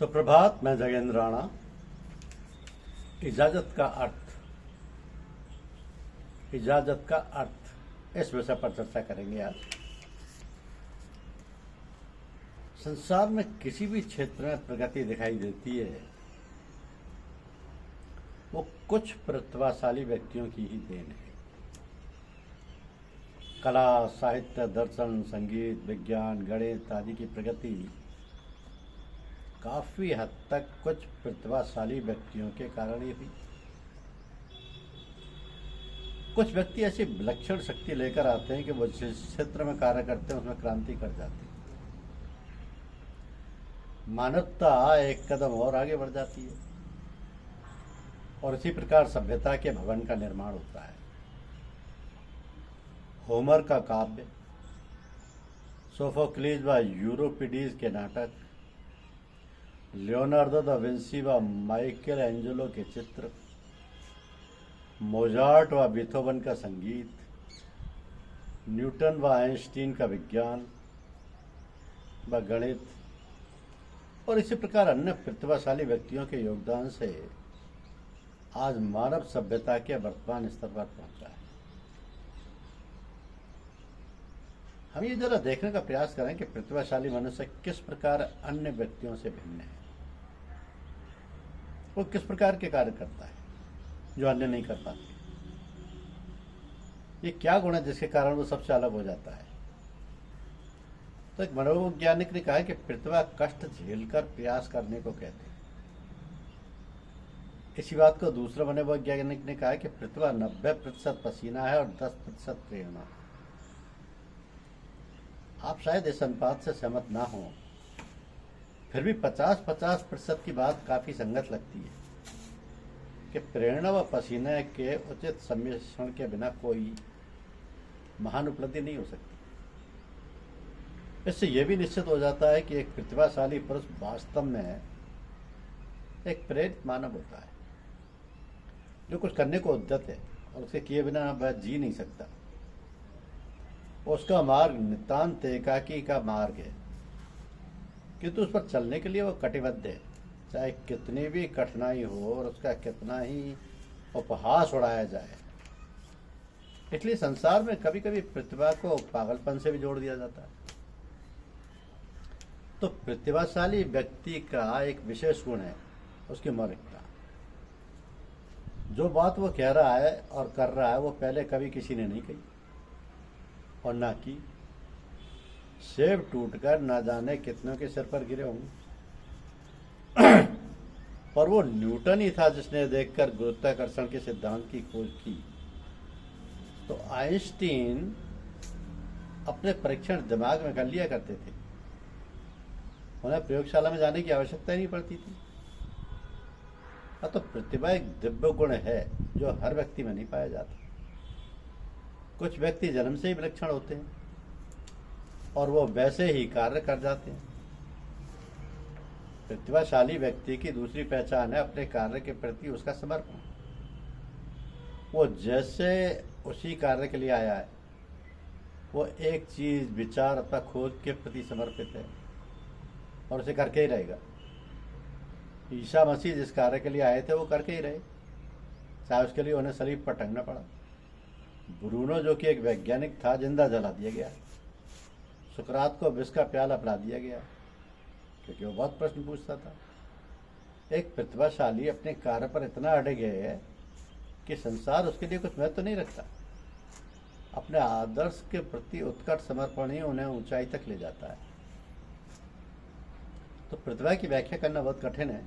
सुप्रभात। मैं जगेंद्र राणा। इजाजत का अर्थ इस विषय पर चर्चा करेंगे आज। संसार में किसी भी क्षेत्र में प्रगति दिखाई देती है वो कुछ प्रतिभाशाली व्यक्तियों की ही देन है। कला, साहित्य, दर्शन, संगीत, विज्ञान, गणित आदि की प्रगति काफी हद तक कुछ प्रतिभाशाली व्यक्तियों के कारण ही हुई। कुछ व्यक्ति ऐसी विलक्षण शक्ति लेकर आते हैं कि वो जिस क्षेत्र में कार्य करते हैं उसमें क्रांति कर जाती है। मानवता एक कदम और आगे बढ़ जाती है और इसी प्रकार सभ्यता के भवन का निर्माण होता है। होमर का काव्य, सोफोक्लीज व यूरोपिडीज के नाटक, लियोनार्डो दा विंसी व माइकल एंजेलो के चित्र, मोजार्ट व बीथोवन का संगीत, न्यूटन व आइंस्टीन का विज्ञान व गणित और इसी प्रकार अन्य प्रतिभाशाली व्यक्तियों के योगदान से आज मानव सभ्यता के वर्तमान स्तर पर पहुंचा है। हम ये जरा देखने का प्रयास करें कि प्रतिभाशाली मनुष्य किस प्रकार अन्य व्यक्तियों से भिन्न है। वो किस प्रकार के कार्य करता है जो अन्य नहीं कर पाते। ये क्या गुण है जिसके कारण वो सबसे अलग हो जाता है। तो एक मनोवैज्ञानिक ने कहा है कि प्रतिभा कष्ट झेलकर प्रयास करने को कहते हैं। इसी बात को दूसरा मनोवैज्ञानिक ने कहा है कि प्रतिभा 90% पसीना है और 10% प्रेरणा। आप शायद इस अनुपात से सहमत ना हो, फिर भी 50-50% की बात काफी संगत लगती है कि प्रेरणा व पसीने के उचित सम्मिश्रण के बिना कोई महान उपलब्धि नहीं हो सकती। इससे यह भी निश्चित हो जाता है कि एक प्रतिभाशाली पुरुष वास्तव में एक प्रेरित मानव होता है जो कुछ करने को उद्यत है और उसके किए बिना वह जी नहीं सकता। उसका मार्ग नितांत एकाकी का मार्ग है, किंतु उस पर चलने के लिए वो कटिबद्ध है, चाहे कितनी भी कठिनाई हो और उसका कितना ही उपहास उड़ाया जाए। इसलिए संसार में कभी कभी प्रतिभा को पागलपन से भी जोड़ दिया जाता है। तो प्रतिभाशाली व्यक्ति का एक विशेष गुण है उसकी मौलिकता। जो बात वो कह रहा है और कर रहा है वो पहले कभी किसी ने नहीं कही और ना की। सेब टूटकर ना जाने कितनों के सिर पर गिरे होंगे और वो न्यूटन ही था जिसने देखकर गुरुत्वाकर्षण के सिद्धांत की खोज की। तो आइंस्टीन अपने परीक्षण दिमाग में कर लिया करते थे, उन्हें प्रयोगशाला में जाने की आवश्यकता ही नहीं पड़ती थी। तो प्रतिभा एक दिव्य गुण है जो हर व्यक्ति में नहीं पाया जाता। कुछ व्यक्ति जन्म से ही विलक्षण होते हैं और वो वैसे ही कार्य कर जाते हैं। प्रतिभाशाली व्यक्ति की दूसरी पहचान है अपने कार्य के प्रति उसका समर्पण। वो जैसे उसी कार्य के लिए आया है, वो एक चीज, विचार अथवा खोज के प्रति समर्पित है और उसे करके ही रहेगा। ईसा मसीह जिस कार्य के लिए आए थे वो करके ही रहे, चाहे उसके लिए उन्हें सलीब पर टंगना पड़ा। ब्रूनो जो कि एक वैज्ञानिक था, जिंदा जला दिया गया। सुकरात को विष का प्याला पिला दिया गया क्योंकि वो बहुत प्रश्न पूछता था। एक प्रतिभाशाली अपने कार्य पर इतना अड़े गए है कि संसार उसके लिए कुछ महत्व नहीं रखता। अपने आदर्श के प्रति उत्कट समर्पण ही उन्हें ऊंचाई तक ले जाता है। तो प्रतिभा की व्याख्या करना बहुत कठिन है।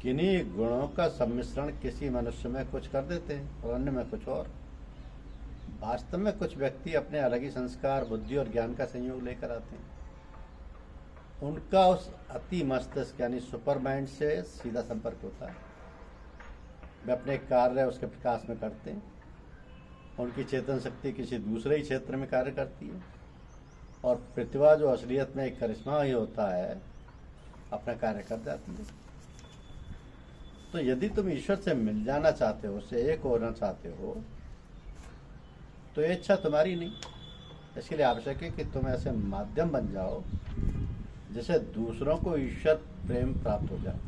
किन्हीं गुणों का सम्मिश्रण किसी मनुष्य में कुछ कर देते हैं और अन्य में कुछ और। वास्तव में कुछ व्यक्ति अपने अलग ही संस्कार, बुद्धि और ज्ञान का संयोग लेकर आते हैं। उनका उस अति मस्तिष्क यानी सुपर माइंड से सीधा संपर्क होता है। वे अपने कार्य उसके प्रकाश में करते हैं। उनकी चेतन शक्ति किसी दूसरे ही क्षेत्र में कार्य करती है और प्रतिभा जो असलियत में एक करिश्मा ही होता है अपना कार्य कर जाती है। तो यदि तुम ईश्वर से मिल जाना चाहते हो, उससे एक होना चाहते हो, तो ये इच्छा तुम्हारी नहीं। इसके लिए आवश्यक है कि तुम ऐसे माध्यम बन जाओ जिससे दूसरों को ईश्वर प्रेम प्राप्त हो जाए।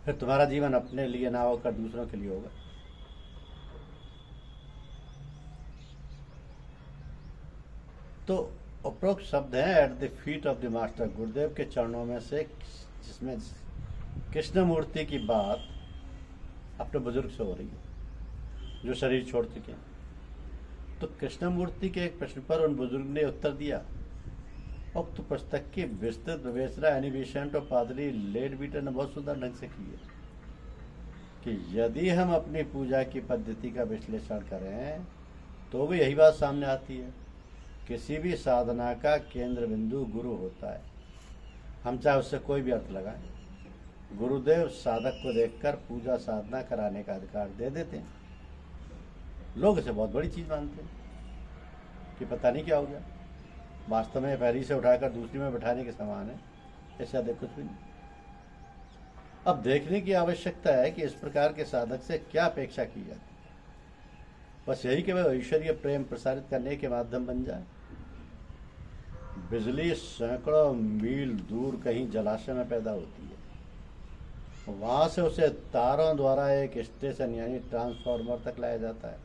फिर तुम्हारा जीवन अपने लिए ना होकर दूसरों के लिए होगा। तो उपरोक्त शब्द हैं at the feet of the master, गुरुदेव के चरणों में से, जिसमें कृष्णमूर्ति की बात अपने बुजुर्ग से हो रही है जो शरीर छोड़ चुके हैं। तो कृष्णमूर्ति के एक प्रश्न पर उन बुजुर्ग ने उत्तर दिया। उक्त पुस्तक की विस्तृत विवेचना एनिमेशन और पादरी लेड बीटर ने बहुत सुंदर ढंग से की है कि यदि हम अपनी पूजा की पद्धति का विश्लेषण करें तो भी यही बात सामने आती है। किसी भी साधना का केंद्र बिंदु गुरु होता है। हम चाहे उससे कोई भी अर्थ लगाएं, गुरुदेव साधक को देखकर पूजा साधना कराने का अधिकार दे देते हैं। लोग इसे बहुत बड़ी चीज मानते हैं कि पता नहीं क्या हो गया, वास्तव में पहली से उठाकर दूसरी में बैठाने के समान है, ऐसा अधिक कुछ भी नहीं। अब देखने की आवश्यकता है कि इस प्रकार के साधक से क्या अपेक्षा की जाती है। बस यही कि वह ईश्वरीय प्रेम प्रसारित करने के माध्यम बन जाए। बिजली सैकड़ों मील दूर कहीं जलाशय में पैदा होती है, वहां से उसे तारों द्वारा एक स्टेशन यानी ट्रांसफार्मर तक लाया जाता है।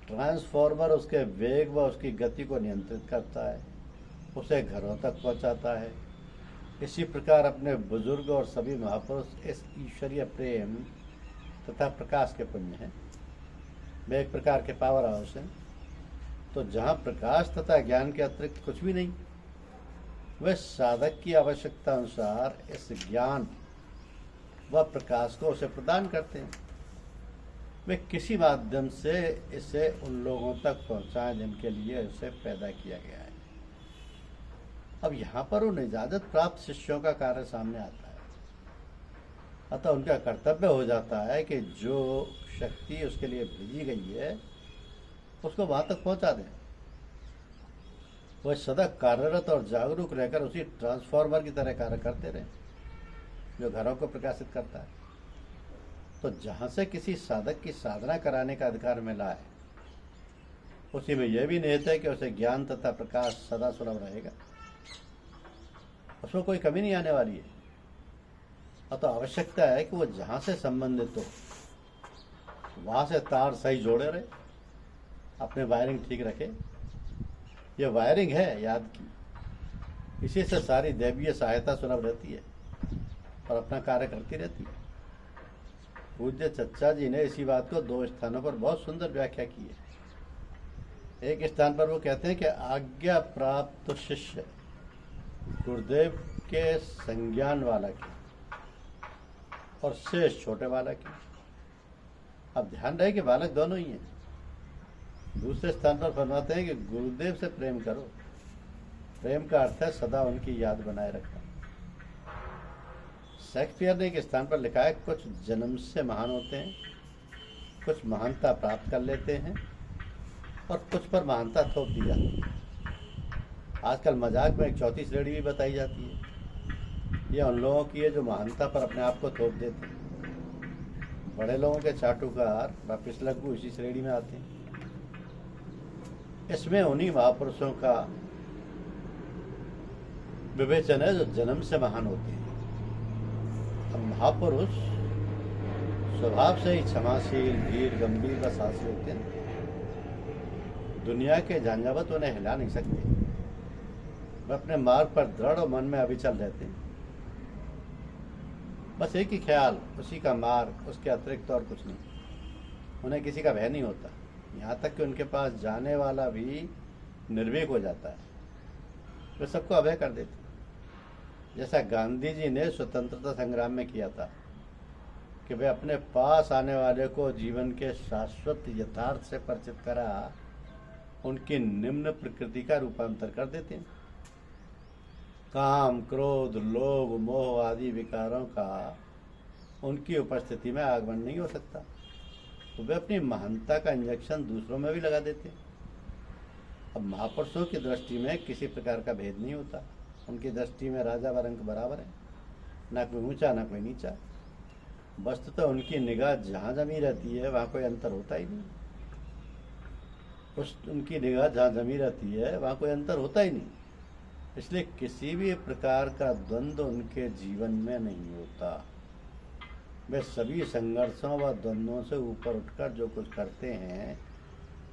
ट्रांसफार्मर उसके वेग व उसकी गति को नियंत्रित करता है, उसे घरों तक पहुंचाता है। इसी प्रकार अपने बुजुर्ग और सभी महापुरुष इस ईश्वरीय प्रेम तथा प्रकाश के पुण्य हैं। वे एक प्रकार के पावर हाउस हैं। तो जहाँ प्रकाश तथा ज्ञान के अतिरिक्त कुछ भी नहीं, वे साधक की आवश्यकता अनुसार इस ज्ञान व प्रकाश को उसे प्रदान करते हैं। वे किसी माध्यम से इसे उन लोगों तक पहुंचाएं जिनके लिए उसे पैदा किया गया है। अब यहाँ पर उन इजाजत प्राप्त शिष्यों का कार्य सामने आता है। अतः उनका कर्तव्य हो जाता है कि जो शक्ति उसके लिए भेजी गई है उसको वहां तक पहुंचा दें। वह सदा कार्यरत और जागरूक रहकर उसी ट्रांसफार्मर की तरह कार्य करते रहे जो घरों को प्रकाशित करता है। तो जहां से किसी साधक की साधना कराने का अधिकार मिला है, उसी में यह भी निहित है कि उसे ज्ञान तथा प्रकाश सदा सुलभ रहेगा, उसमें कोई कमी नहीं आने वाली है। अतः आवश्यकता है कि वो जहां से संबंधित हो वहां से तार सही जोड़े रहे, अपने वायरिंग ठीक रखे। ये वायरिंग है याद की, इसी से सारी दैवीय सहायता सुलभ रहती है और अपना कार्य करती रहती है। पूज्य चच्चा जी ने इसी बात को 2 स्थानों पर बहुत सुंदर व्याख्या की है। एक स्थान पर वो कहते हैं कि आज्ञा प्राप्त शिष्य गुरुदेव के संज्ञान वाला की और शेष छोटे वाला की। अब ध्यान रहे कि बालक दोनों ही हैं। दूसरे स्थान पर फरमाते हैं कि गुरुदेव से प्रेम करो। प्रेम का अर्थ है सदा उनकी याद बनाए रखना। शेक्सपियर ने एक स्थान पर लिखा है, कुछ जन्म से महान होते हैं, कुछ महानता प्राप्त कर लेते हैं और कुछ पर महानता थोप दी जाती है। आजकल मजाक में एक चौथी श्रेणी भी बताई जाती है। यह उन लोगों की है जो महानता पर अपने आप को थोप देते हैं। बड़े लोगों के चाटुकार व पिछलग्गू इसी श्रेणी में आते हैं। इसमें उन्हीं महापुरुषों का विवेचन है जो जन्म से महान होते हैं। अब महापुरुष स्वभाव से ही क्षमाशील, वीर, गंभीर व साहसी होते हैं। दुनिया के झंझावत उन्हें हिला नहीं सकते। वे अपने मार्ग पर दृढ़ और मन में अविचल रहते हैं। बस एक ही ख्याल, उसी का मार्ग, उसके अतिरिक्त और कुछ नहीं। उन्हें किसी का भय नहीं होता, यहाँ तक कि उनके पास जाने वाला भी निर्भीक हो जाता है। वे सबको अभय कर देते हैं, जैसा गांधी जी ने स्वतंत्रता संग्राम में किया था कि वे अपने पास आने वाले को जीवन के शाश्वत यथार्थ से परिचित करा उनकी निम्न प्रकृति का रूपांतर कर देते हैं। काम, क्रोध, लोभ, मोह आदि विकारों का उनकी उपस्थिति में आगमन नहीं हो सकता। तो वे अपनी महानता का इंजेक्शन दूसरों में भी लगा देते हैं। अब महापुरुषों की दृष्टि में किसी प्रकार का भेद नहीं होता। उनकी दृष्टि में राजा व रंक बराबर है, ना कोई ऊंचा ना कोई नीचा। वस्तुतः उनकी निगाह जहाँ जमी रहती है वहाँ कोई अंतर होता ही नहीं। उनकी निगाह जहाँ जमी रहती है वहाँ कोई अंतर होता ही नहीं। इसलिए किसी भी प्रकार का द्वंद्व उनके जीवन में नहीं होता। वे सभी संघर्षों व द्वंद्वों से ऊपर उठकर जो कुछ करते हैं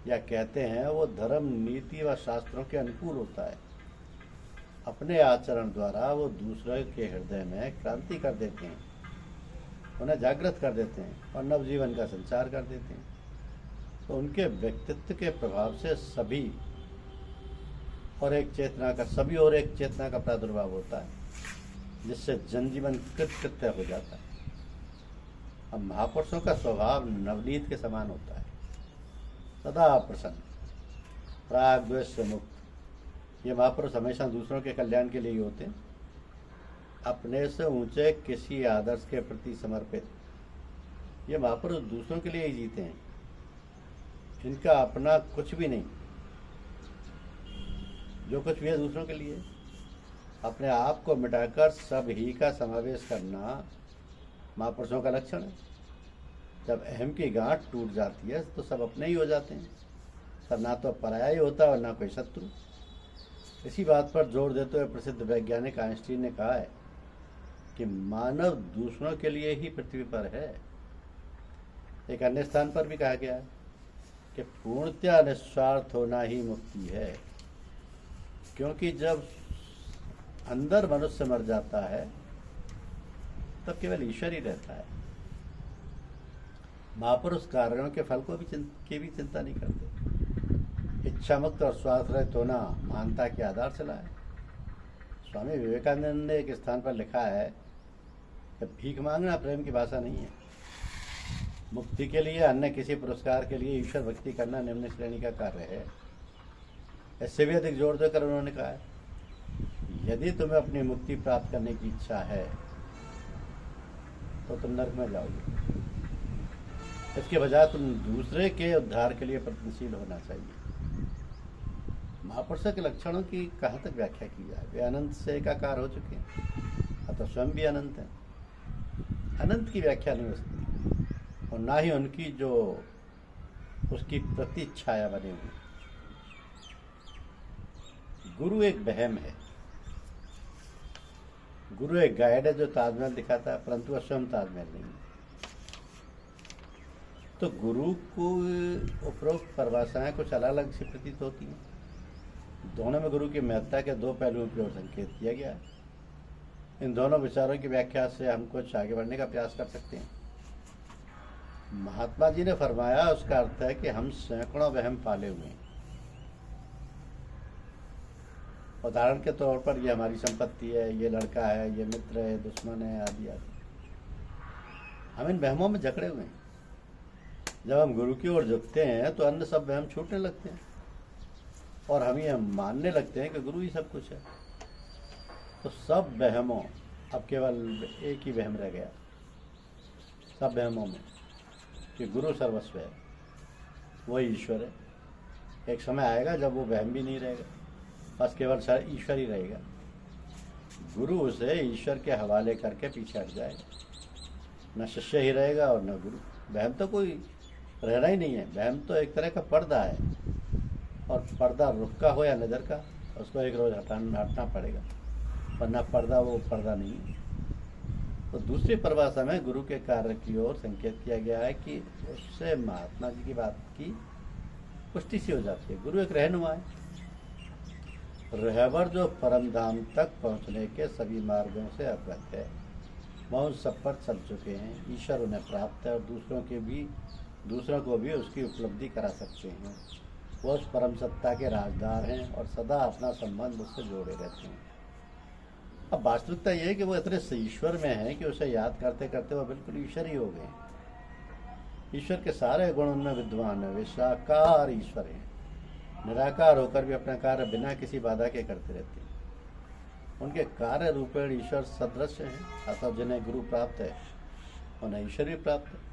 या कहते हैं वो धर्म, नीति व शास्त्रों के अनुकूल होता है। अपने आचरण द्वारा वो दूसरे के हृदय में क्रांति कर देते हैं, उन्हें जागृत कर देते हैं और नवजीवन का संचार कर देते हैं। तो उनके व्यक्तित्व के प्रभाव से सभी और एक चेतना का प्रादुर्भाव होता है, जिससे जनजीवन कृत्य हो जाता है। अब महापुरुषों का स्वभाव नवनीत के समान होता है, सदा प्रसन्न, राग द्वेष से मुक्त। ये महापुरुष हमेशा दूसरों के कल्याण के लिए ही होते हैं, अपने से ऊंचे किसी आदर्श के प्रति समर्पित। ये महापुरुष दूसरों के लिए ही जीते हैं, इनका अपना कुछ भी नहीं, जो कुछ भी है दूसरों के लिए। अपने आप को मिटाकर सब ही का समावेश करना महापुरुषों का लक्षण है। जब अहम की गांठ टूट जाती है तो सब अपने ही हो जाते हैं, सब ना तो पराया ही होता और ना कोई शत्रु। इसी बात पर जोर देते हुए प्रसिद्ध वैज्ञानिक आइंस्टीन ने कहा है कि मानव दूसरों के लिए ही पृथ्वी पर है। एक अन्य स्थान पर भी कहा गया है कि पूर्णतया निस्वार्थ होना ही मुक्ति है, क्योंकि जब अंदर मनुष्य मर जाता है तब केवल ईश्वर ही रहता है। महापुरुष कार्यों के फल को भी चिंता नहीं करते। इच्छा मुक्त और स्वार्थ रहित होना महानता के आधार चला है। स्वामी विवेकानंद ने एक स्थान पर लिखा है कि भीख मांगना प्रेम की भाषा नहीं है। मुक्ति के लिए अन्य किसी पुरस्कार के लिए ईश्वर भक्ति करना निम्न श्रेणी का कार्य है। इससे भी अधिक जोर देकर उन्होंने कहा है, यदि तुम्हें अपनी मुक्ति प्राप्त करने की इच्छा है तो तुम नरक में जाओगे। इसके बजाय तुम दूसरे के उद्धार के लिए प्रयत्नशील होना चाहिए। महापुरुषों के लक्षणों की कहाँ तक व्याख्या की जाए? वे अनंत से एकाकार हो चुके हैं, अतः स्वयं भी अनंत है। अनंत की व्याख्या नहीं हो सकती, और ना ही उनकी जो उसकी प्रतिच्छाया बने हुई। गुरु एक वहम है, गुरु एक गाइड है जो ताजमहल दिखाता है, परंतु वह स्वयं ताजमहल नहीं है। तो गुरु को उपरोक्त परिभाषाएं कुछ अलग अलग सी प्रतीत होती हैं। दोनों में गुरु की महत्ता के दो पहलुओं की ओर संकेत किया गया है। इन दोनों विचारों की व्याख्या से हम कुछ आगे बढ़ने का प्रयास कर सकते हैं। महात्मा जी ने फरमाया, उसका अर्थ है कि हम सैकड़ों वहम पाले हुए हैं। उदाहरण के तौर पर ये हमारी संपत्ति है, ये लड़का है, ये मित्र है, दुश्मन है, आदि आदि। हम इन वहमों में जकड़े हुए हैं। जब हम गुरु की ओर झुकते हैं तो अन्य सब वहम छूटने लगते हैं और हम ये मानने लगते हैं कि गुरु ही सब कुछ है। तो सब वहमों, अब केवल एक ही वहम रह गया सब वहमों में, कि गुरु सर्वस्व है, वही ईश्वर है। एक समय आएगा जब वो वहम भी नहीं रहेगा, बस केवल ईश्वर ही रहेगा। गुरु उसे ईश्वर के हवाले करके पीछे हट जाएगा। न शिष्य ही रहेगा और न गुरु। वहम तो कोई रहना ही नहीं है। वहम तो एक तरह का पर्दा है, और पर्दा रुख का हो या नज़र का, उसको एक रोज़ हटना पड़ेगा, वरना पर्दा वो पर्दा नहीं है। तो दूसरी परिभाषा में गुरु के कार्य की ओर संकेत किया गया है कि उससे महात्मा जी की बात की पुष्टि सी हो जाती है। गुरु एक रहनुमा है, रहबर जो परम धाम तक पहुंचने के सभी मार्गों से अवगत है। वह उन सब पर चल चुके हैं। ईश्वर उन्हें प्राप्त है और दूसरों को भी उसकी उपलब्धि करा सकते हैं। वो उस परम सत्ता के राजदार हैं और सदा अपना संबंध उससे जोड़े रहते हैं। अब वास्तविकता यह है कि वो इतने से ईश्वर में है कि उसे याद करते करते वो बिल्कुल ईश्वर ही हो गए। ईश्वर के सारे गुण उनमें विद्वान है। वे साकार ईश्वर हैं, निराकार होकर भी अपना कार्य बिना किसी बाधा के करते रहते हैं। उनके कार्य रूपेण ईश्वर सदृश्य हैं, अतः जिन्हें गुरु प्राप्त है उन्हें ईश्वर भी प्राप्त है।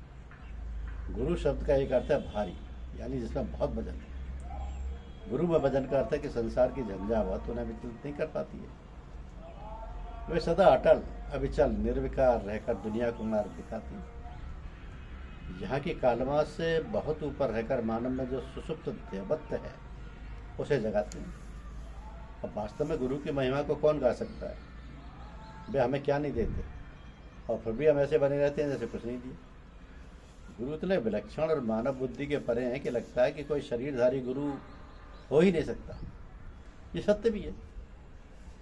गुरु शब्द का एक अर्थ है भारी, यानी जिसमें बहुत वजन है। गुरु में वजन का अर्थ है कि संसार की झंझावत उन्हें विचलित नहीं कर पाती है। वे सदा अटल, अविचल, निर्विकार रहकर दुनिया को मार्ग दिखाती है। यहाँ की कालमा से बहुत ऊपर रहकर मानव में जो सुसुप्त देवत्व है उसे जगाते हैं। अब वास्तव में गुरु की महिमा को कौन गा सकता है? वे हमें क्या नहीं देते, और फिर भी हम ऐसे बने रहते हैं जैसे कुछ नहीं दिए। गुरु इतने विलक्षण और मानव बुद्धि के परे हैं कि लगता है कि कोई शरीरधारी गुरु हो ही नहीं सकता। ये सत्य भी है।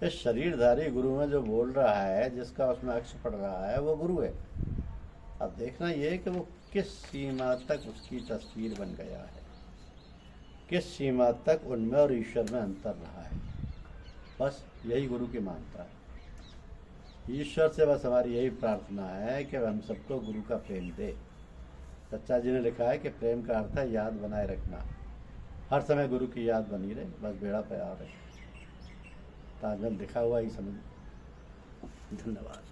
इस शरीरधारी गुरु में जो बोल रहा है, जिसका उसमें अक्ष पड़ रहा है, वो गुरु है। अब देखना ये है कि वो किस सीमा तक उसकी तस्वीर बन गया है, किस सीमा तक उनमें और ईश्वर में अंतर रहा है। बस यही गुरु की मानता है। ईश्वर से बस हमारी यही प्रार्थना है कि हम सबको गुरु का प्रेम दे। सच्चा जी ने लिखा है कि प्रेम का अर्थ है याद बनाए रखना, हर समय गुरु की याद बनी रहे, बस बेड़ा पार रहे। ताजमहल दिखा हुआ ही समझ। धन्यवाद।